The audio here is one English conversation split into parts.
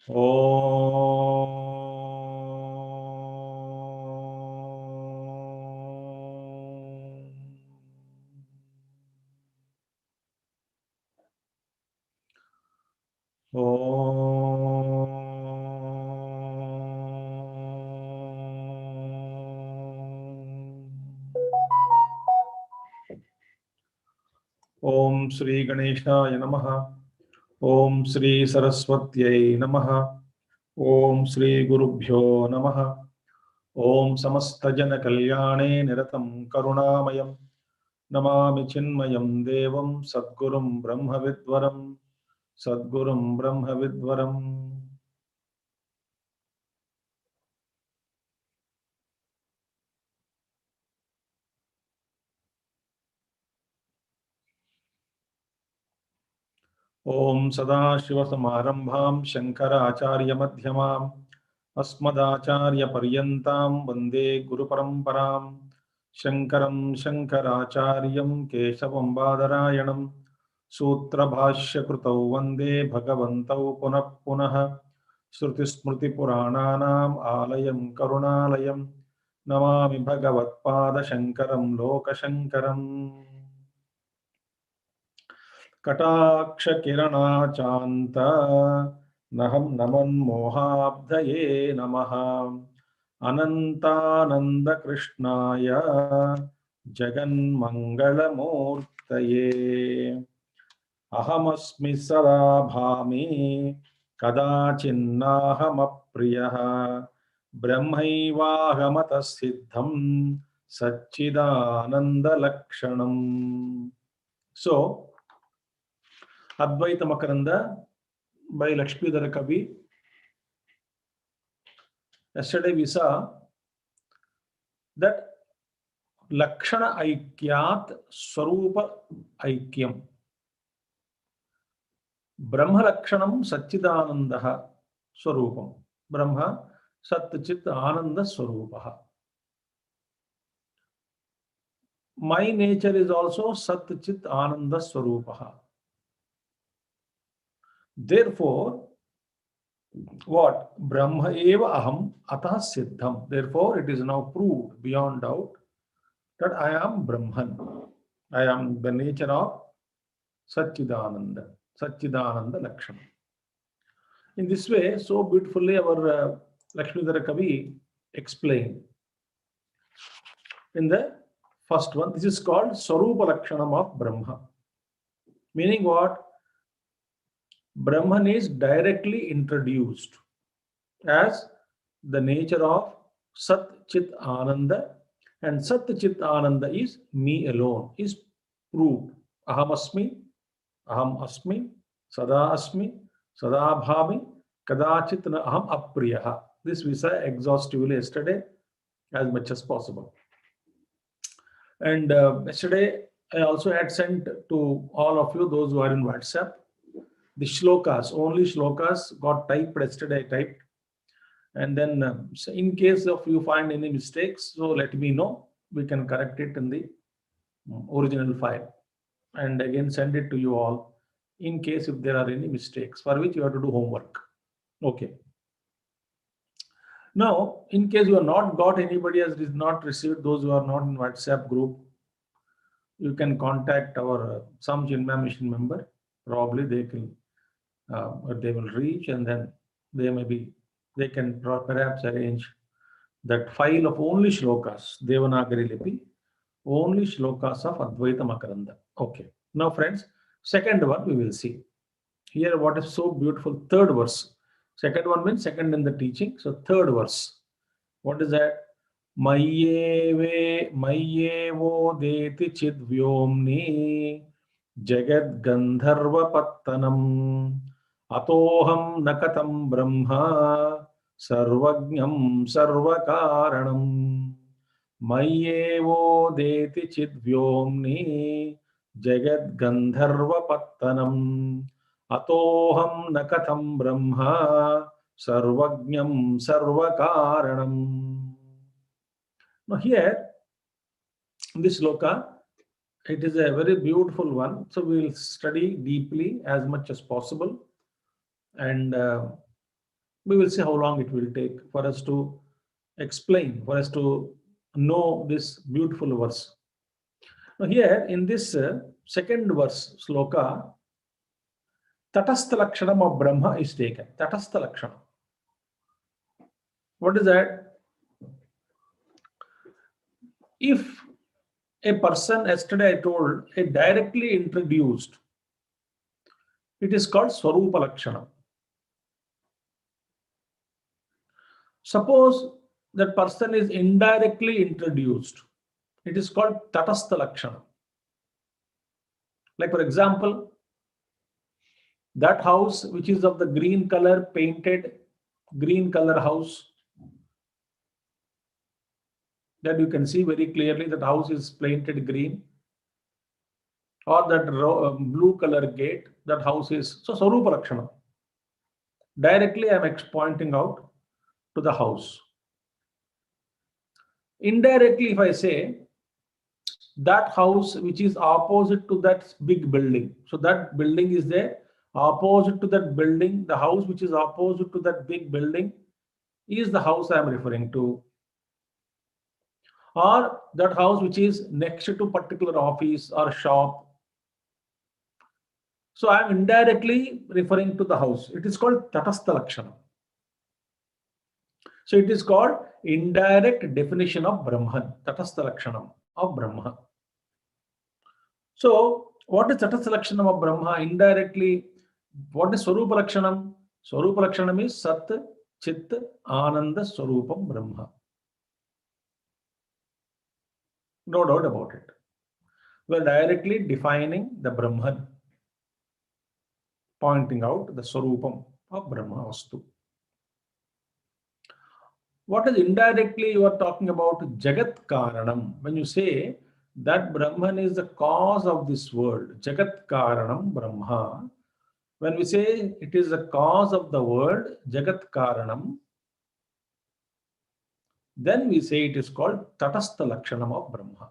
Om Shri Ganeshaya Namaha. Om Shri Saraswatyai Namaha. Om Shri Gurubhyo Namaha. Om Samastajana Kalyane Niratam Karunamayam. Namami Chinmayam Devam Sadgurum Brahmavidvaram. Sadgurum Brahmavidvaram. Om Sadashivasamarambham Shankaracharya Madhyamam Asmadacharya Paryantam Vande Guru Paramparam Shankaram Shankaracharyam Keshavam Badarayanam Sutra Bhashya Krutau Vande Bhagavantau Punah Punah Shruti Smriti Purananam Alayam Karunalayam Namami Bhagavat Pada Shankaram Loka Shankaram कटाक्ष किरणाचान्त नहं नमन् मोहाब्धये नमः अनन्तानन्द कृष्णाय जगन्मङ्गलमूर्तये अहमस्मि सदा भामि कदाचिन्नाहमप्रियः ब्रह्मैवाहमतः सिद्धं सच्चिदानन्दलक्षणम्. So Advaita Makaranda by Lakshmidhara Kavi. Yesterday we saw that Lakshana Aikyat Swarupa Aikyam. Brahma Lakshanam Satchidanandaha Swarupam. Brahma Satchit Ananda Swarupaha. My nature is also Satchit Ananda Swarupaha. Therefore, what? Brahma eva aham atah siddham. Therefore, it is now proved beyond doubt that I am Brahman. I am the nature of Satchidananda. Satchidananda Lakshana. In this way, so beautifully our Lakshmidhara Kavi explained. In the first one, this is called Swarupa Lakshanam of Brahma. Meaning what? Brahman is directly introduced as the nature of Sat Chit Ananda, and Sat Chit Ananda is me alone, is proved. Aham Asmi, Sada Asmi, Sada Bhami, Kadachit na Aham Apriyaha. This we saw exhaustively yesterday as much as possible. And yesterday I also had sent to all of you, those who are in WhatsApp, the shlokas, only shlokas got typed yesterday, I typed. And then so in case of you find any mistakes, so let me know. We can correct it in the original file. And again, send it to you all in case if there are any mistakes for which you have to do homework. Okay. Now, in case you have not got anybody has not received, those who are not in WhatsApp group, you can contact our some Chinmaya mission member. Probably they can they will reach, and then they can perhaps arrange that file of only shlokas, Devanagari Lipi, only shlokas of Advaita Makaranda. Okay. Now, friends, second one we will see. Here, what is so beautiful? Third verse. Second one means second in the teaching. So, third verse. What is that? Mayyevo deti chid vyomni jagad gandharva pattanam atoham nakatam brahma sarvajnam sarvakaranam. Mayyevo deti chid vyomni jagad gandharva pattanam atoham nakatam brahma sarvajnam sarvakaranam. Now here, in this sloka, it is a very beautiful one. So we will study deeply as much as possible. And We will see how long it will take for us to explain, for us to know this beautiful verse. Now here in this second verse, sloka, Tatastha Lakshanam of Brahma is taken. Tatastha Lakshanam. What is that? If a person, yesterday I told, a directly introduced, it is called Swarupa Lakshanam. Suppose that person is indirectly introduced, it is called Tatastha Lakshanam. Like for example, that house which is of the green color, painted green color house, that you can see very clearly that house is painted green, or that blue color gate, that house is, so Swarupa Lakshana. Directly I am pointing out to the house. Indirectly, if I say that house which is opposite to that big building, so that building is there, opposite to that building, the house which is opposite to that big building is the house I am referring to. Or that house which is next to particular office or shop. So I am indirectly referring to the house. It is called Tatastha Lakshana. So it is called indirect definition of Brahman, Tatastha Lakshanam of Brahma. So what is Tatastha Lakshanam of Brahma? Indirectly, what is Swarupa Lakshanam? Swarupa Lakshanam is Sat, Chit, Ananda Swarupam Brahma. No doubt about it. We are directly defining the Brahman, pointing out the Swarupam of Brahma Vastu. What is indirectly you are talking about? Jagat Karanam. When you say that Brahman is the cause of this world, Jagat Karanam Brahma. When we say it is the cause of the world, Jagat Karanam, then we say it is called Tatastha Lakshanam of Brahma.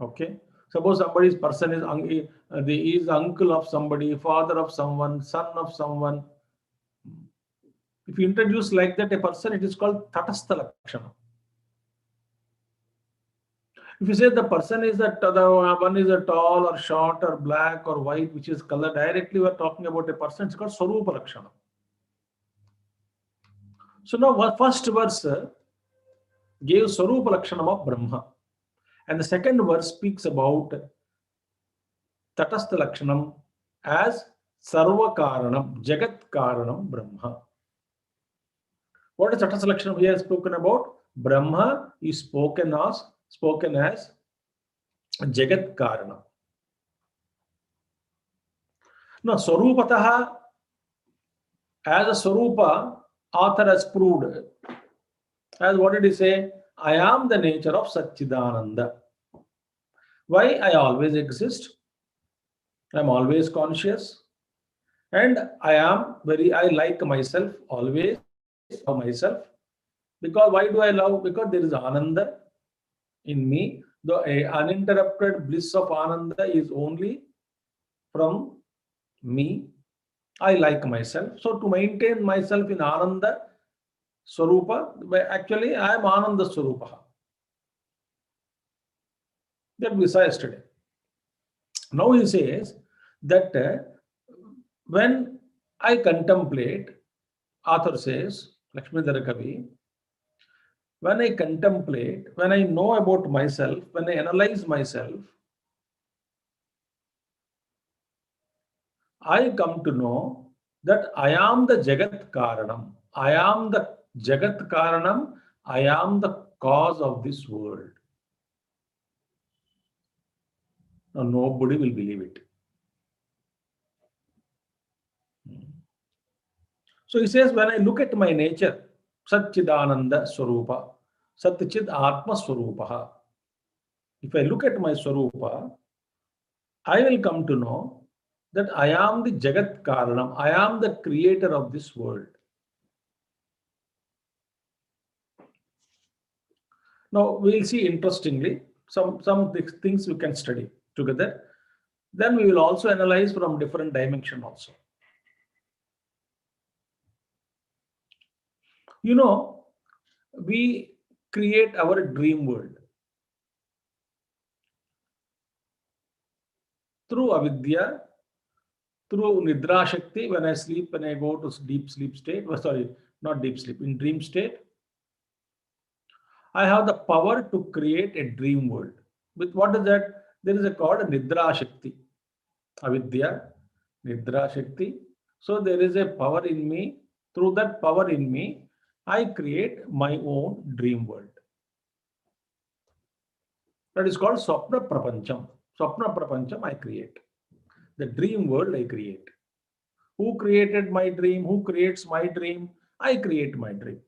Okay. Suppose somebody's person is uncle of somebody, father of someone, son of someone. If you introduce like that a person, it is called Tatastha Lakshana. If you say the person is one is a tall or short or black or white, which is color, directly we are talking about a person, it's called Swarupa Lakshana. So now first verse gave Swarupa Lakshanam of Brahma. And the second verse speaks about Tatastha Lakshanam as Sarva Karanam, Jagat Karanam Brahma. What is Tatastha Lakshanam here spoken about? Brahma is spoken as Jagat Karana. Now, Swarupataha, as a Swarupa, author has proved, as what did he say? I am the nature of Satchidananda. Why? I always exist. I am always conscious. And I like myself, always love myself. Because why do I love? Because there is Ananda in me. The uninterrupted bliss of Ananda is only from me. I like myself. So to maintain myself in Ananda Swarupa, actually I am Ananda Swarupa. That we saw yesterday. Now he says that when I contemplate, author says, Lakshmidhara Kavi, when I contemplate, when I know about myself, when I analyze myself, I come to know that I am the Jagat Karanam. I am the Jagat Karanam. I am the cause of this world. Now, nobody will believe it. So he says, when I look at my nature, Satchidananda Swarupa, Satchid Atma Swarupa. If I look at my Swarupa, I will come to know that I am the Jagat Karanam. I am the creator of this world. Now we'll see interestingly some things we can study together. Then we will also analyze from different dimension also. You know, we create our dream world through avidya, through nidra shakti. When I sleep, when I go to deep sleep state, sorry, not deep sleep, in dream state, I have the power to create a dream world. With what is that? There is a called nidra shakti, avidya, nidra shakti. So there is a power in me. Through that power in me, I create my own dream world. That is called Swapna Prapancham. Swapna Prapancham I create. The dream world I create. Who created my dream? Who creates my dream? I create my dream.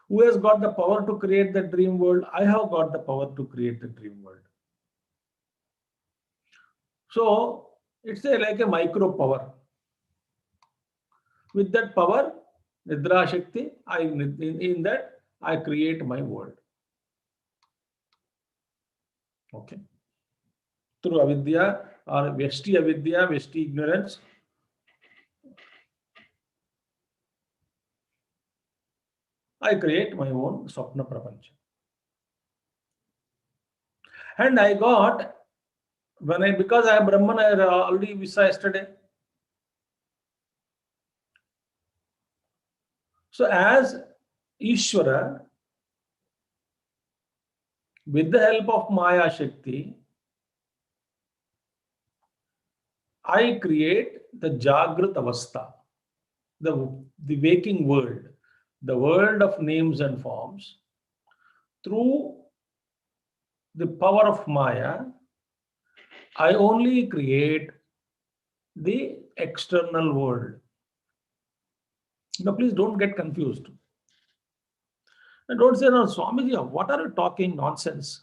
Who has got the power to create the dream world? I have got the power to create the dream world. So it's like a micro power. With that power, Nidra Shakti, in that I create my world. Okay. Through avidya or Vesti avidya, Vesti ignorance, I create my own Swapna Prapancha. And I got, because I am Brahman, I already visa yesterday. So as Ishvara, with the help of Maya Shakti, I create the Jagrat Avastha, the waking world, the world of names and forms. Through the power of Maya, I only create the external world. Now, please don't get confused. And don't say, no, Swamiji, what are you talking nonsense?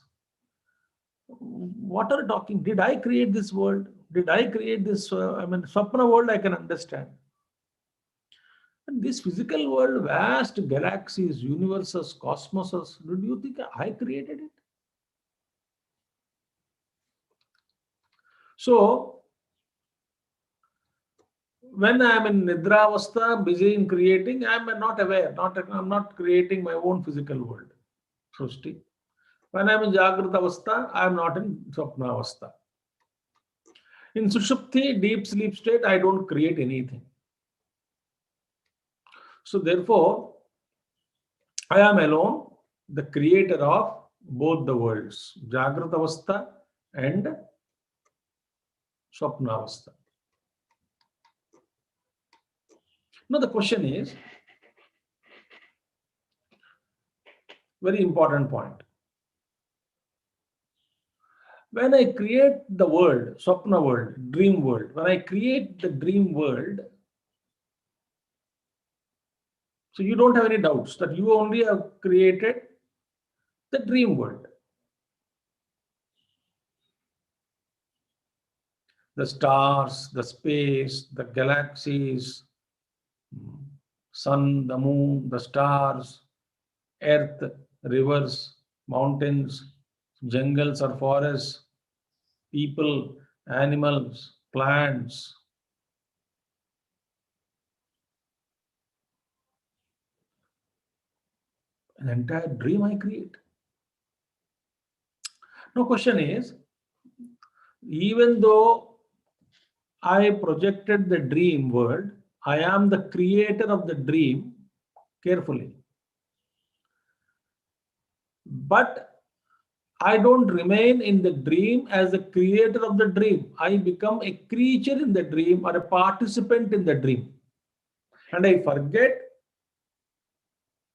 What are you talking? Did I create this world? Did I create this? Swapna world I can understand. And this physical world, vast galaxies, universes, cosmoses, do you think I created it? So, when I am in Nidra Avastha, busy in creating, I am not aware, I'm not creating my own physical world. Srushti. When I am in Jagrata Avastha, I am not in Swapna Avastha. In Sushupti, deep sleep state, I don't create anything. So therefore, I am alone, the creator of both the worlds, Jagrata Avastha and Swapna Avastha. Now the question is, very important point. When I create the world, Swapna world, dream world, when I create the dream world, so you don't have any doubts that you only have created the dream world. The stars, the space, the galaxies, sun, the moon, the stars, earth, rivers, mountains, jungles or forests, people, animals, plants. An entire dream I create. Now, question is, even though I projected the dream world, I am the creator of the dream carefully. But I don't remain in the dream as the creator of the dream. I become a creature in the dream or a participant in the dream. And I forget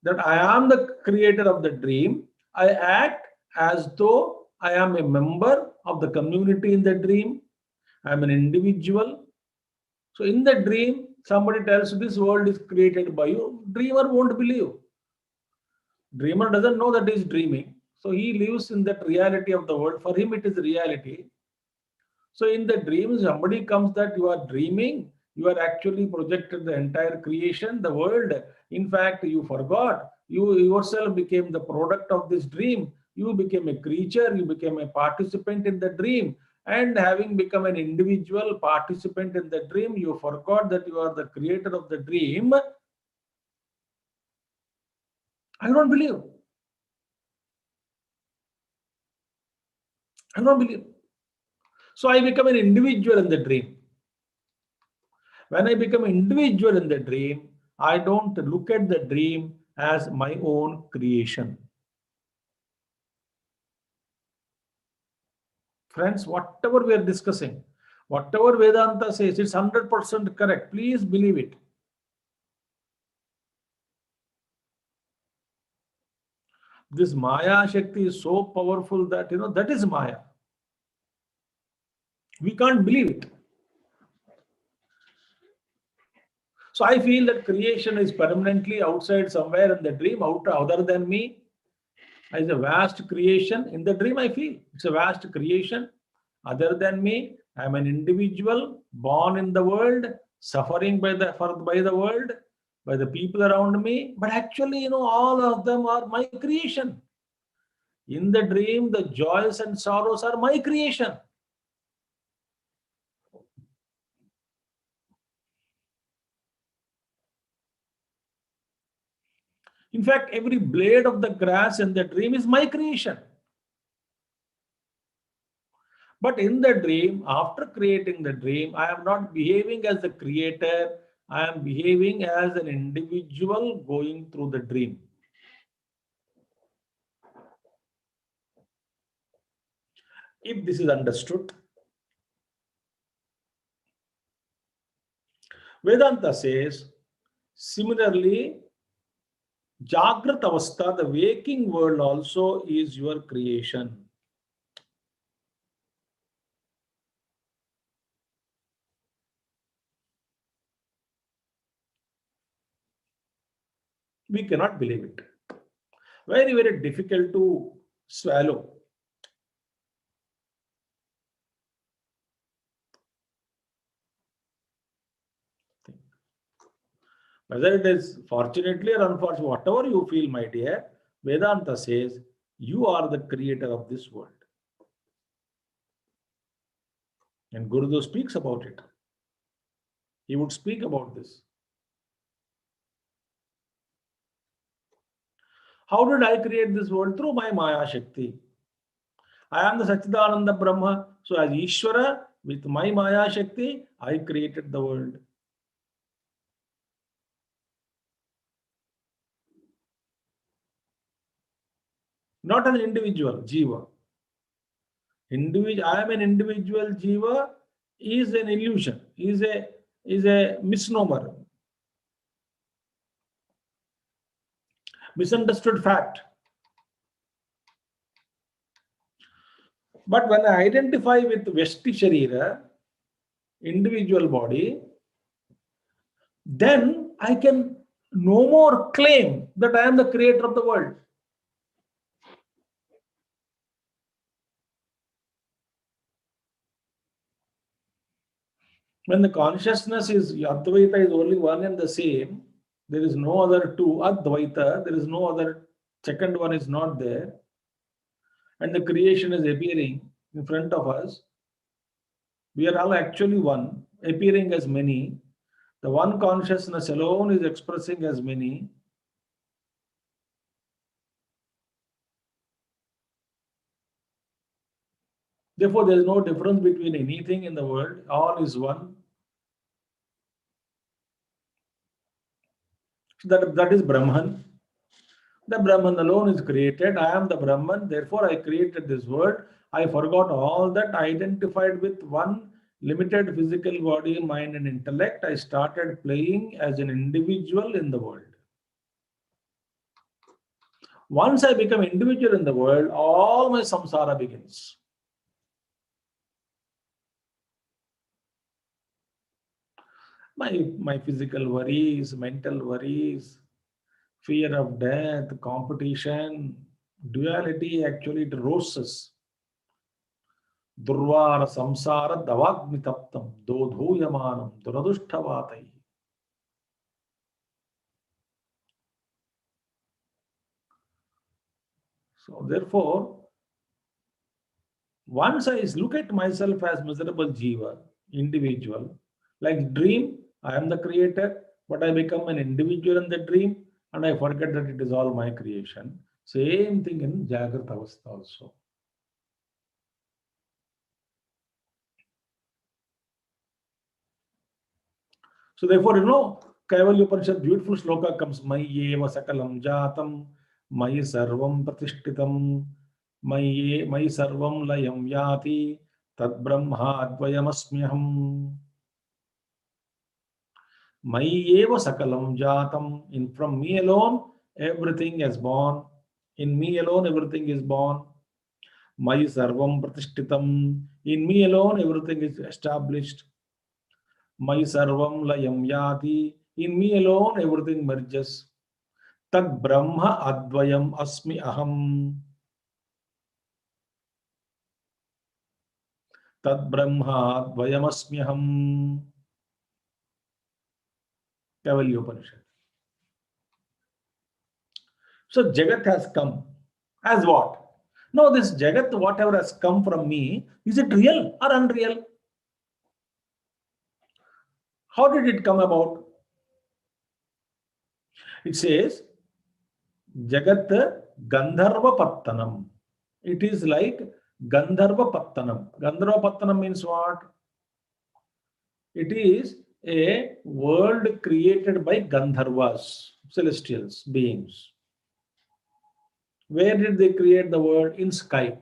that I am the creator of the dream. I act as though I am a member of the community in the dream. I am an individual. So in the dream, somebody tells this world is created by you. Dreamer won't believe. Dreamer doesn't know that he is dreaming. So he lives in that reality of the world. For him, it is reality. So in the dream, somebody comes that you are dreaming. You are actually projected the entire creation, the world. In fact, you forgot. You yourself became the product of this dream. You became a creature, you became a participant in the dream. And having become an individual participant in the dream, you forgot that you are the creator of the dream. I don't believe. I don't believe. So I become an individual in the dream. When I become an individual in the dream, I don't look at the dream as my own creation. Friends, whatever we are discussing, whatever Vedanta says, it's 100% correct. Please believe it. This Maya Shakti is so powerful that, that is Maya. We can't believe it. So I feel that creation is permanently outside somewhere in the dream, other than me. As a vast creation in the dream, I feel it's a vast creation other than me. I'm an individual born in the world, suffering by the world, by the people around me. But actually, all of them are my creation. In the dream, the joys and sorrows are my creation. In fact, every blade of the grass in the dream is my creation. But in the dream, after creating the dream, I am not behaving as the creator. I am behaving as an individual going through the dream. If this is understood, Vedanta says, similarly, Jagrat Avastha, the waking world also is your creation. We cannot believe it. Very, very difficult to swallow. Whether it is fortunately or unfortunately, whatever you feel, my dear, Vedanta says, you are the creator of this world. And Gurudev speaks about it. He would speak about this. How did I create this world? Through my Maya Shakti. I am the Satchidananda Brahma. So as Ishvara, with my Maya Shakti, I created the world. Not an individual, Jiva. I am an individual Jiva is an illusion, is a misnomer, misunderstood fact. But when I identify with Veshti Sharira, individual body, then I can no more claim that I am the creator of the world. When the consciousness is Advaita is only one and the same, there is no other two. Advaita, there is no other, second one is not there. And the creation is appearing in front of us. We are all actually one, appearing as many. The one consciousness alone is expressing as many. Therefore, there is no difference between anything in the world. All is one. So that is Brahman. The Brahman alone is created. I am the Brahman. Therefore, I created this world. I forgot all that. I identified with one limited physical body, mind, and intellect. I started playing as an individual in the world. Once I become individual in the world, all my samsara begins. My physical worries, mental worries, fear of death, competition, duality, actually it roasts us. Durvara samsara davagmitaptam dodhoyamanam duradushtavatai. So therefore, once I look at myself as miserable jiva, individual, like dream, I am the creator, but I become an individual in the dream and I forget that it is all my creation. Same thing in Jagrata Avastha also. So therefore, Kaivalya Upanishad, beautiful sloka comes, Mayyeva sakalam jatam, Mayi sarvam pratishtitam, Mayi sarvam layam yati, Tad brahma advayamasmyaham. Mayyeva sakalam jatam, in from me alone, everything is born. In me alone, everything is born. Mayi sarvam pratishtitam, in me alone, everything is established. Mayi sarvam layam yati, in me alone, everything merges. Tad brahma advayam asmi aham. Tad brahma advayam asmi aham. Kaivalya Upanishad. So Jagat has come. As what? No, this Jagat, whatever has come from me, is it real or unreal? How did it come about? It says, Jagat Gandharva Pattanam. It is like Gandharva Pattanam. Gandharva Pattanam means what? It is a world created by Gandharvas, celestials, beings. Where did they create the world? In sky.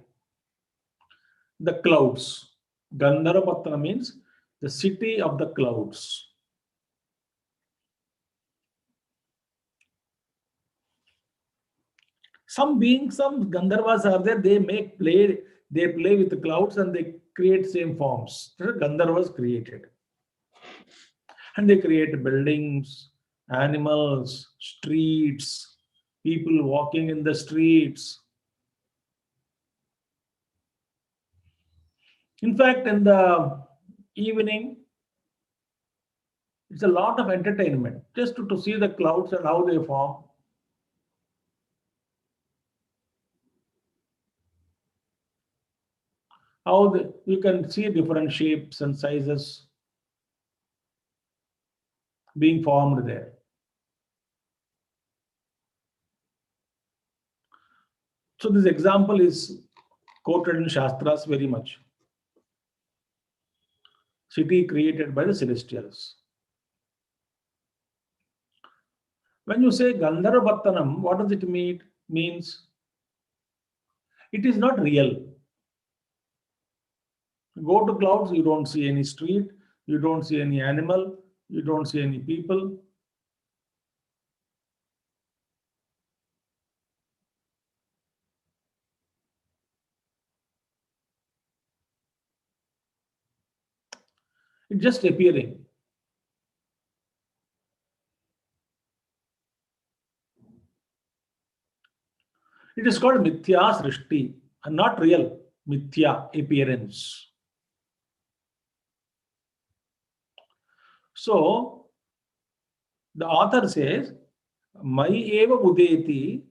The clouds. Gandharva Pattanam means the city of the clouds. Some beings, some Gandharvas are there, they play with the clouds and they create same forms. Gandharvas created. And they create buildings, animals, streets, people walking in the streets. In fact, in the evening, it's a lot of entertainment just to see the clouds and how they form. You can see different shapes and sizes being formed there. So this example is quoted in Shastras very much. City created by the celestials. When you say Gandharva Pattanam, what does it mean? Means it is not real. Go to clouds, you don't see any street, you don't see any animal, you don't see any people. It's just appearing. It is called Mithya Srishti, and not real. Mithya, appearance. So, the author says, Mai eva udeti,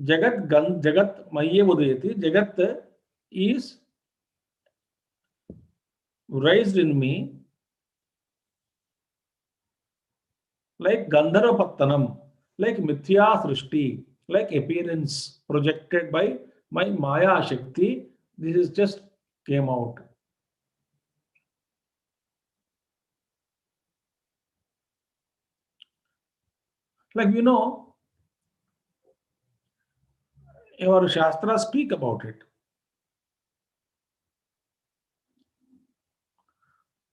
Jagat Mai eva udeti, Jagat is raised in me like Gandharva Pattanam, like Mithya Srishti, like appearance projected by my Maya Shakti. This is just came out. Like our Shastras speak about it.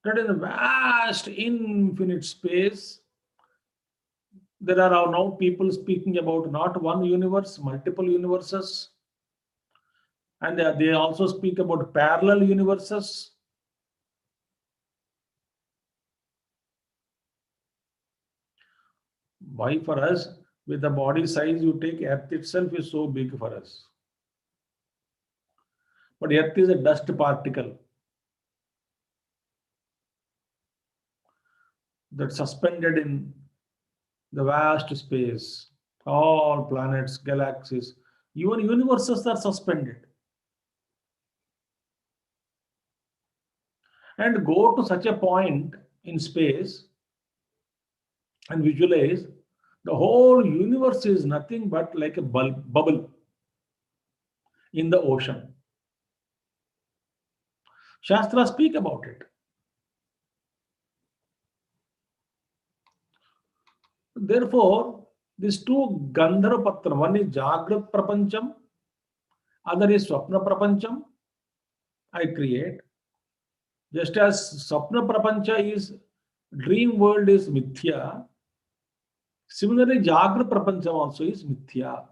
That in a vast, infinite space, there are now people speaking about not one universe, multiple universes. And they also speak about parallel universes. Why for us? With the body size you take, Earth itself is so big for us. But Earth is a dust particle that's suspended in the vast space. All planets, galaxies, even universes are suspended. And go to such a point in space and visualize the whole universe is nothing but like a bubble in the ocean. Shastra speak about it. Therefore, these two Gandharva, one is Jagrat Prapancham, other is Swapna Prapancham, I create. Just as Swapna Prapancha is, dream world is Mithya, similarly Jagrat Prapancham also is Mithya.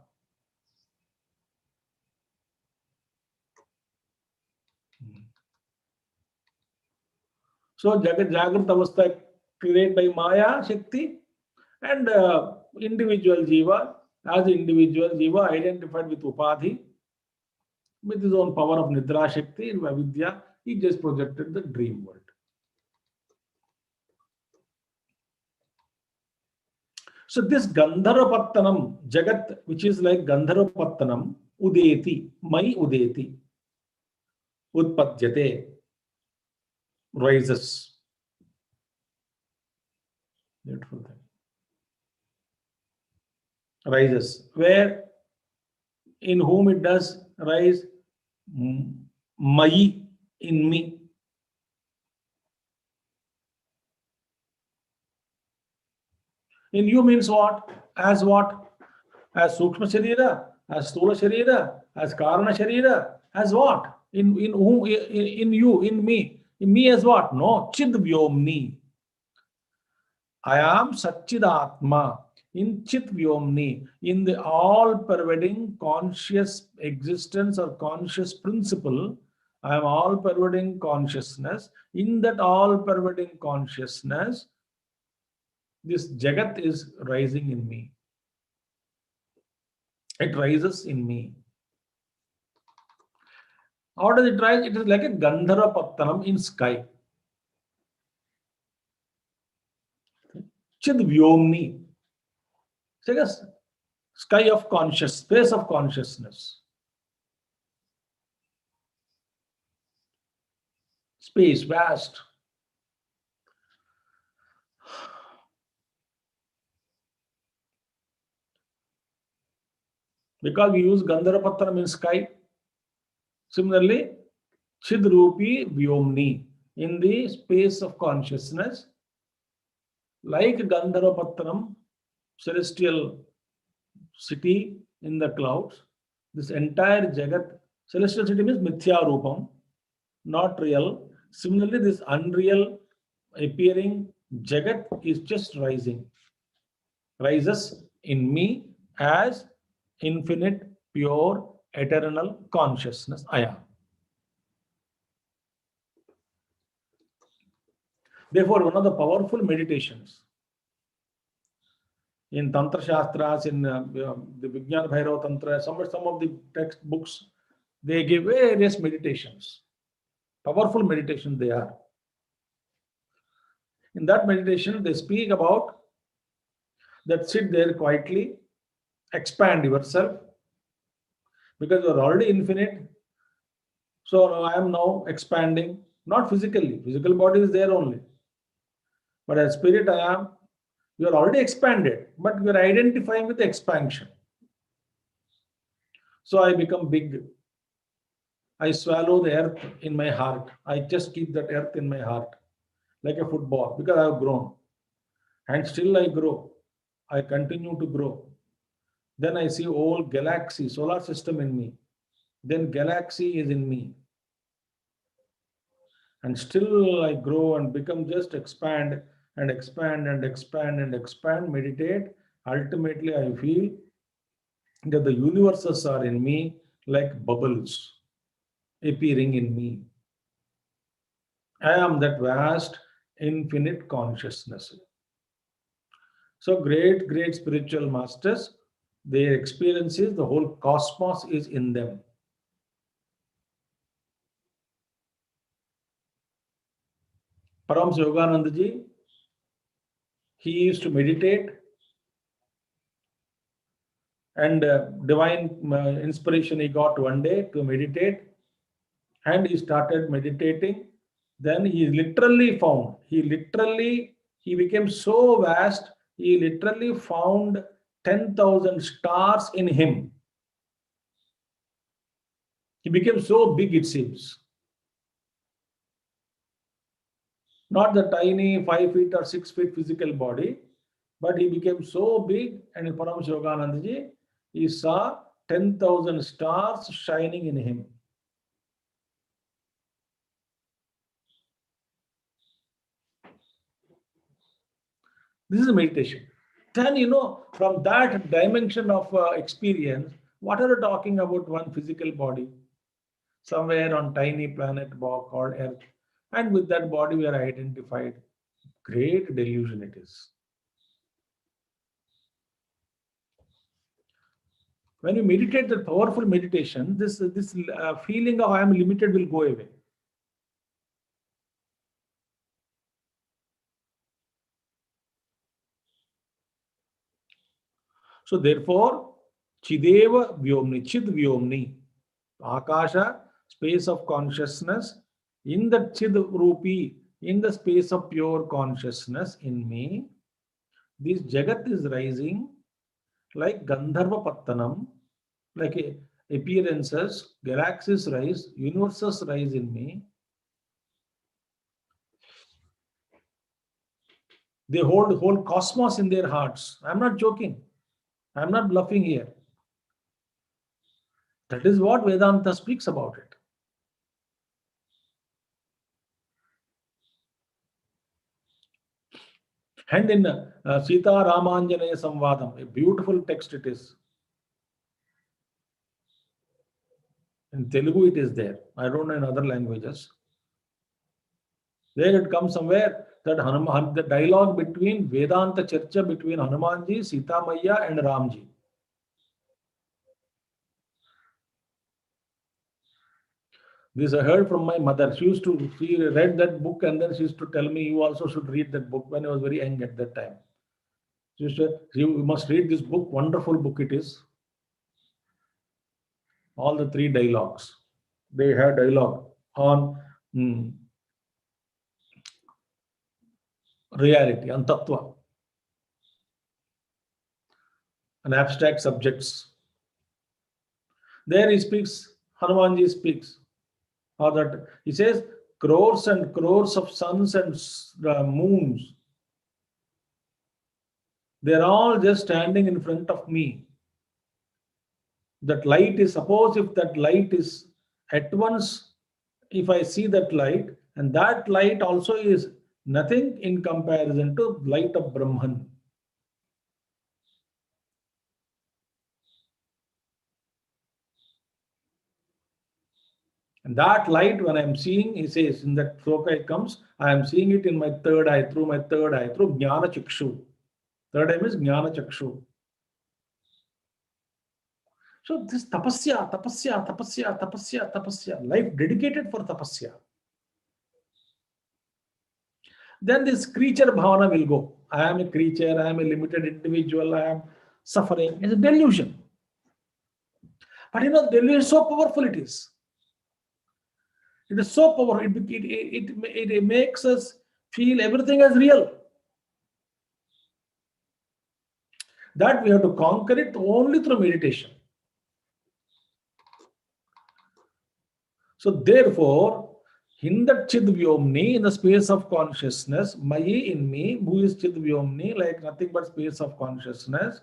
So Jagrat Avastha created by Maya Shakti and individual Jiva, as individual Jiva identified with Upadhi, with his own power of Nidra Shakti, Avidya, he just projected the dream world. So this Gandharvapattanam, Jagat, which is like Gandharvapattanam, Udeti, Mai Udeti, Utpadyate, rises. Beautiful thing. Rises. Where, in whom it does rise? Mai, in me. In you means what? As what? As Sukshma Sharira, as Stula Sharira, as Karana Sharira, as what? In whom? In you, in me. In me as what? No, Chid Vyomni. I am Satchidatma. In Chit Vyomni, in the all-pervading conscious existence or conscious principle, I am all-pervading consciousness. In that all-pervading consciousness, this Jagat is rising in me. It rises in me. How does it rise? It is like a Gandhara Pattanam in sky. Chid Vyomni. It's like a sky of conscious, space of consciousness. Space, vast. Because we use Gandhara Pattanam in sky. Similarly, Chidrupi Vyomni, in the space of consciousness, like Gandhara Pattanam, celestial city in the clouds, this entire Jagat, celestial city means Mithya Rupam, not real. Similarly, this unreal appearing Jagat is just rising, rises in me as infinite, pure, eternal consciousness I am. Therefore, one of the powerful meditations in Tantra Shastras, in the Vijnana Bhairava Tantra, some of the textbooks, they give various meditations. Powerful meditations they are. In that meditation, they speak about that sit there quietly, expand yourself, because you are already infinite. So I am now expanding, not physically. Physical body is there only. But as spirit I am, you are already expanded, but you are identifying with the expansion. So I become big. I swallow the earth in my heart. I just keep that earth in my heart like a football because I have grown. And still I grow. I continue to grow. Then I see whole galaxy, solar system in me. Then galaxy is in me. And still I grow and become just expand and expand and expand and expand, meditate. Ultimately, I feel that the universes are in me like bubbles appearing in me. I am that vast, infinite consciousness. So great, great spiritual masters, their experiences, the whole cosmos is in them. Paramahansa Yogananda ji, he used to meditate and divine inspiration he got one day to meditate, and he started meditating. Then he became so vast, he literally found 10,000 stars in him. He became so big, it seems. Not the tiny 5 feet or 6 feet physical body, but he became so big, and in Paramahansa Yoganandaji, he saw 10,000 stars shining in him. This is a meditation. Then, from that dimension of experience, what are you talking about one physical body? Somewhere on tiny planet called Earth. And with that body, we are identified. Great delusion it is. When you meditate, the powerful meditation, this feeling of I am limited will go away. So therefore, Chideva Vyomni, Chid Vyomni, Akasha, space of consciousness, in the Chid Rupi, in the space of pure consciousness in me, this Jagat is rising like Gandharva Pattanam, like appearances, galaxies rise, universes rise in me. They hold the whole cosmos in their hearts. I'm not joking. I'm not bluffing here. That is what Vedanta speaks about it. And in Sita Ramanjanaya Samvadam, a beautiful text it is. In Telugu it is there. I don't know in other languages. There it comes somewhere that Hanuman, the dialogue between Vedanta Charcha between Hanumanji, Sita Maya and Ramji. This I heard from my mother. She read that book, and then she used to tell me, you also should read that book, when I was very young at that time. She said, you must read this book, wonderful book it is. All the three dialogues. They had dialogue on reality, on tattva, and abstract subjects. There he speaks, Hanumanji speaks, or that he says, crores and crores of suns and moons, they're all just standing in front of me. That light is, suppose if that light is at once, if I see that light, and that light also is nothing in comparison to light of Brahman. And that light, when I am seeing, he says, in that sloka it comes, I am seeing it in my third eye, through my third eye, through Jnana Chakshu. Third eye means Jnana Chakshu. So this tapasya, tapasya, tapasya, tapasya, tapasya, life dedicated for tapasya. Then this creature bhavana will go. I am a creature, I am a limited individual, I am suffering. It's a delusion. But delusion is so powerful it is. It is so powerful. It makes us feel everything as real. That we have to conquer it only through meditation. So therefore, in that Chid Vyomni, in the space of consciousness, Mayi in me, who is Chid Vyomni, like nothing but space of consciousness,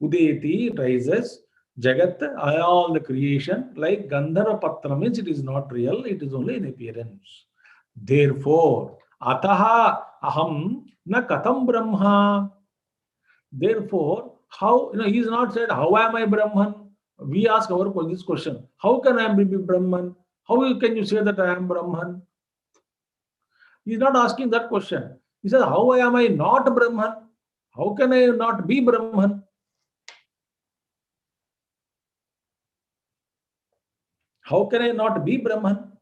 Udeti rises, Jagat, all the creation, like Gandhara Patra means it is not real, it is only an appearance. Therefore, Ataha Aham na Katam Brahma. Therefore, how, he is not said, how am I Brahman? We ask this question, how can I be Brahman? How can you say that I am Brahman? He is not asking that question. He says, how am I not Brahman? How can I not be Brahman? How can I not be Brahman?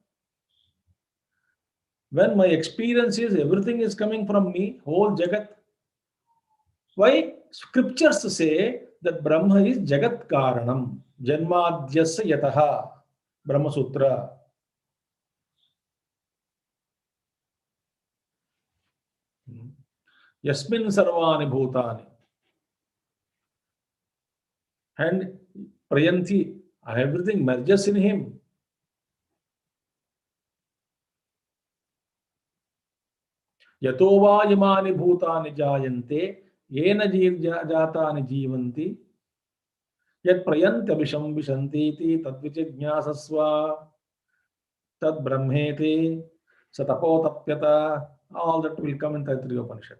When my experience is everything is coming from me, whole Jagat. Why? Scriptures say that Brahma is Jagat Karanam, Janmadyasya Yataha, Brahma Sutra. Yasmin Sarvani Bhutani. And Prayanti, everything merges in him. Yato va yamani bhutani jayante, yena jatani jivanti, yat prayanti abhisham vishanti iti tadvichijñāsasva, tad brahmeti, satapotapyata. All that will come in Taittiriya Upanishad.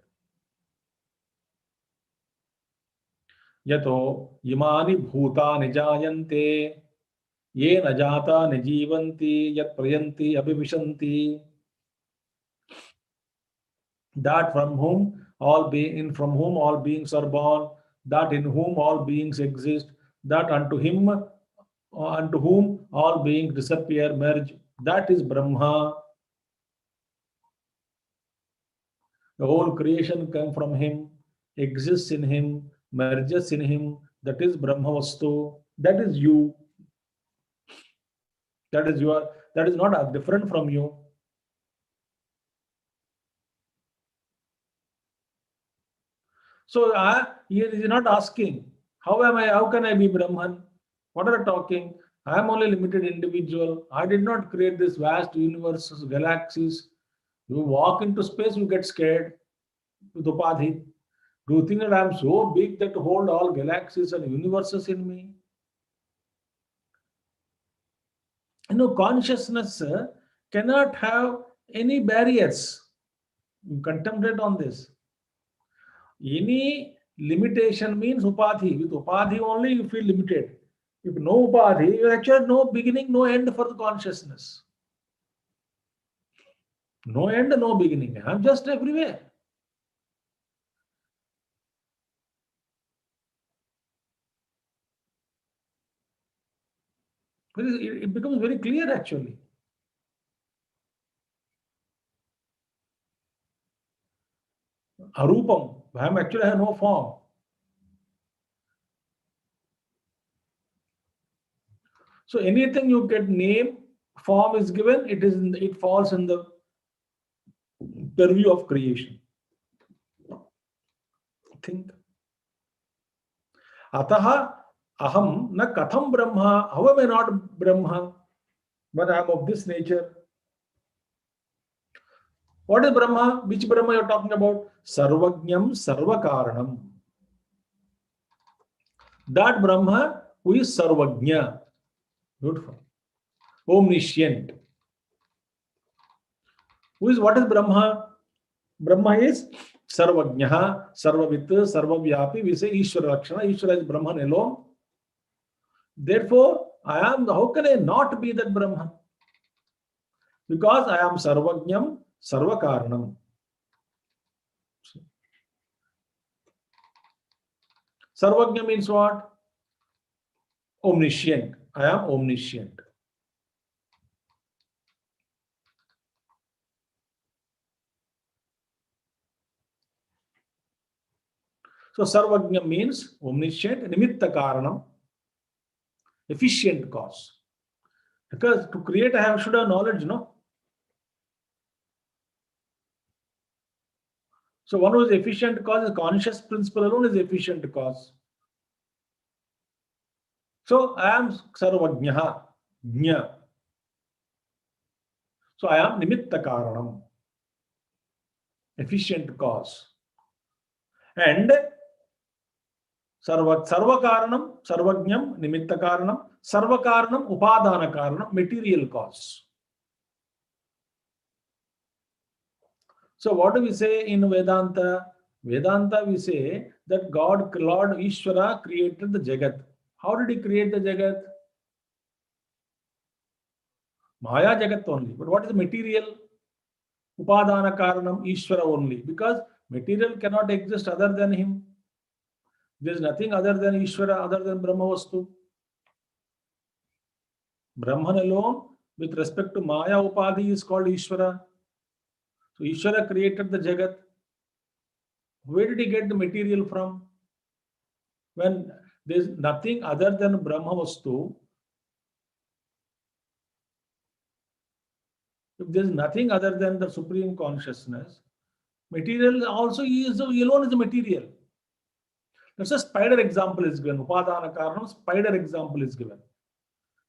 Yato yamani bhutani jayante, yena jatani jivanti, yat prayanti abhivishanti. That from whom all beings are born, that in whom all beings exist, that unto whom all beings disappear, merge, that is Brahma. The whole creation comes from him, exists in him, merges in him. That is Brahma Vastu. That is you. That is not different from you. So he is not asking, how can I be Brahman? What are you talking? I am only a limited individual. I did not create this vast universes, galaxies. You walk into space, you get scared with upadhi. Do you think that I am so big that to hold all galaxies and universes in me? Consciousness cannot have any barriers. You contemplate on this. Any limitation means upadhi. With upadhi only you feel limited. If no upadhi, you actually have no beginning, no end for the consciousness. No end, no beginning. I am just everywhere. It becomes very clear actually. Arupam. I am actually have no form. So anything you get name, form is given, it falls in the purview of creation. Think. Ataha aham na katham brahma. How am I not Brahma? But I am of this nature. What is Brahma? Which Brahma you are talking about? Sarvajñam Sarvakaranam. That Brahma who is Sarvajña. Beautiful. Omniscient. What is Brahma? Brahma is Sarvajñaha, Sarvavit, Sarvavyapi. We say Ishvara Lakshana. Ishvara is Brahman alone. Therefore, how can I not be that Brahman? Because I am Sarvajñam Sarvakaranam. Sarvajña means what? Omniscient. I am omniscient. So Sarvajña means omniscient, nimitta karanam, efficient cause. Because to create I should have knowledge, no? So one who is efficient cause is conscious principle alone is efficient cause. So I am Sarvajñaha, Jña. So I am nimitta karanam, efficient cause. And Sarvakaranam, Sarvajñam, nimitta karanam, Sarvakaranam, upadana karanam, material cause. So what do we say in Vedanta? Vedanta we say that Lord Ishvara created the Jagat. How did he create the Jagat? Maya Jagat only. But what is the material? Upadana Karanam, Ishvara only. Because material cannot exist other than him. There is nothing other than Ishvara, other than Brahma Vastu. Brahman alone, with respect to Maya Upadhi, is called Ishvara. So Ishvara created the Jagat. Where did he get the material from? When There is nothing other than Brahma Vastu. If there is nothing other than the Supreme Consciousness, material also is alone is a material. That's a spider example is given. Upadana Karanam, spider example is given.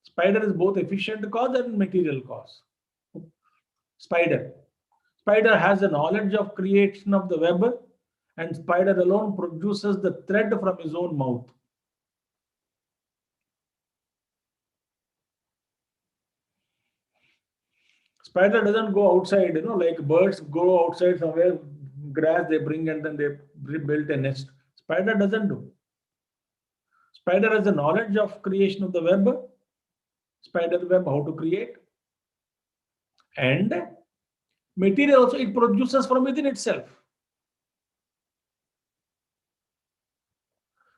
Spider is both efficient cause and material cause. Spider. Spider has the knowledge of creation of the web, and spider alone produces the thread from his own mouth. Spider doesn't go outside, like birds go outside somewhere, grass they bring and then they build a nest. Spider doesn't do. Spider has the knowledge of creation of the web, spider web, how to create, and material also it produces from within itself.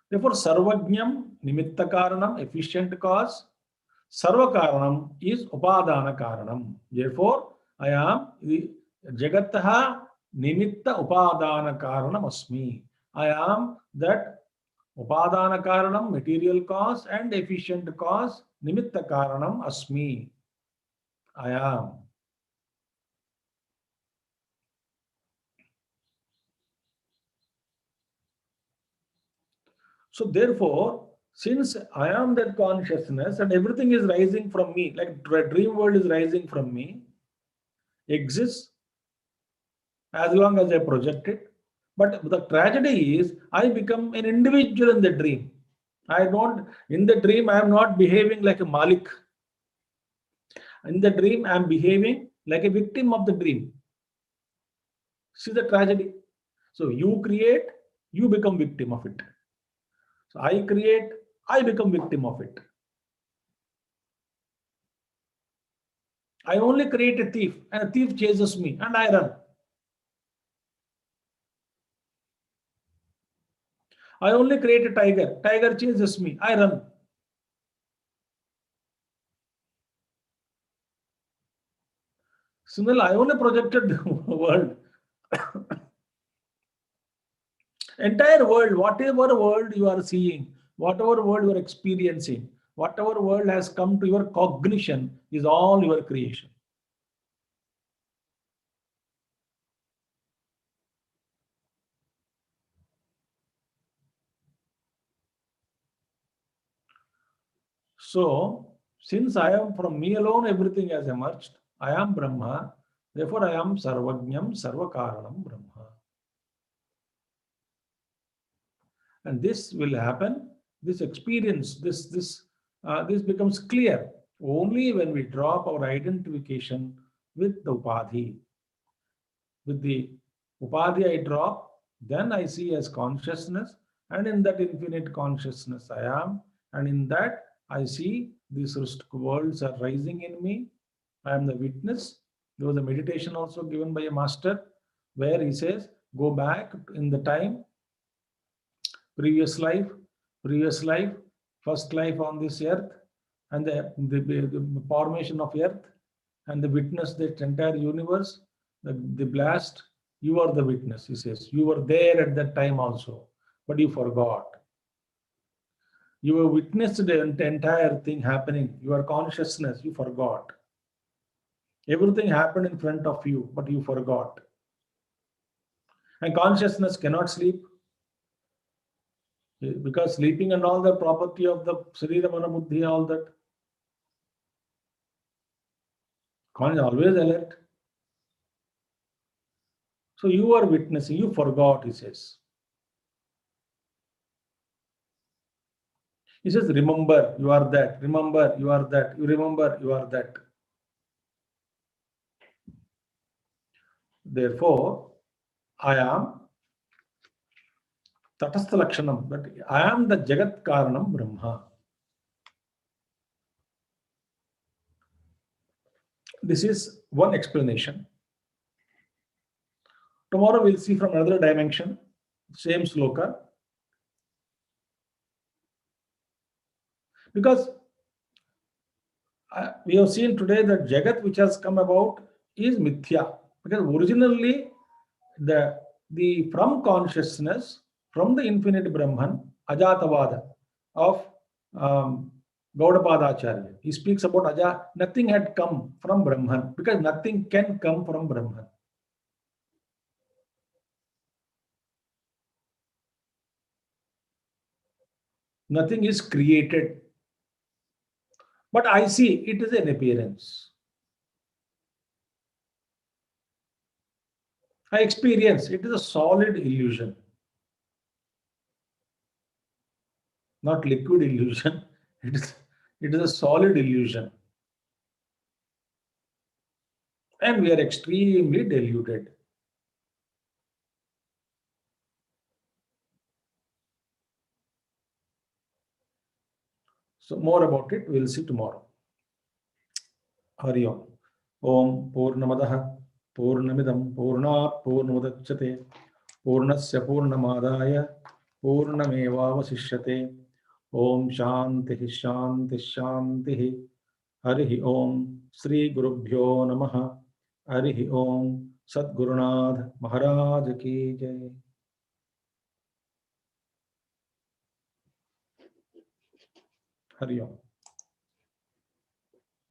Therefore, Sarvajnam, Nimitta Karanam, efficient cause. Sarva Karanam is Upadana Karanam. Therefore, I am the Jagataha Nimitta Upadana Karanam Asmi. I am that Upadana Karanam, material cause, and efficient cause, Nimitta Karanam Asmi. I am. So therefore, since I am that consciousness and everything is rising from me, like dream world is rising from me, exists as long as I project it. But the tragedy is I become an individual in the dream. In the dream, I am not behaving like a Malik. In the dream, I am behaving like a victim of the dream. See the tragedy. So you create, you become victim of it. So I create, I become victim of it. I only create a thief, and a thief chases me, and I run. I only create a tiger, tiger chases me, I run. Similarly, I only projected the world. Entire world, whatever world you are seeing, whatever world you are experiencing, whatever world has come to your cognition is all your creation. So, since I am from me alone, everything has emerged. I am Brahma. Therefore, I am Sarvajnam, Sarvakaranam Brahma. And this will happen. This experience, this becomes clear only when we drop our identification with the upadhi. With the upadhi I drop, then I see as consciousness, and in that infinite consciousness I am, and in that I see these worlds are rising in me. I am the witness. There was a meditation also given by a master where he says, go back in the time, previous life, first life on this earth, and the formation of earth, and the witness that entire universe, the blast, you are the witness, he says. You were there at that time also, but you forgot. You have witnessed the entire thing happening, your consciousness, you forgot. Everything happened in front of you, but you forgot. And consciousness cannot sleep, because sleeping and all the property of the Sharira Mana Buddhi, all that. Con is always alert. So you are witnessing, you forgot, he says. He says, remember, you are that. Remember, you are that. You remember, you are that. Therefore, I am Tatastha Lakshanam, but I am the Jagat Karanam Brahma. This is one explanation. Tomorrow we'll see from another dimension, same sloka. Because we have seen today that Jagat which has come about is Mithya. Because originally the from consciousness, from the infinite Brahman, Ajatavada, of Gaudapada Acharya. He speaks about Aja, nothing had come from Brahman because nothing can come from Brahman. Nothing is created. But I see it is an appearance. I experience it is a solid illusion, not liquid illusion. It is a solid illusion. And we are extremely deluded. So more about it we'll see tomorrow. Hari Om. Om Purnamadaha Purnamidam Purnat Purnamudachyate Purnasya Purnamadaya Purnamevavasishyate. Om Shanti Shanti Shanti. Hari Om. Sri Gurubhyo Namaha. Hari Om. Sadgurunath Maharaj Ki Jai. Hari Om.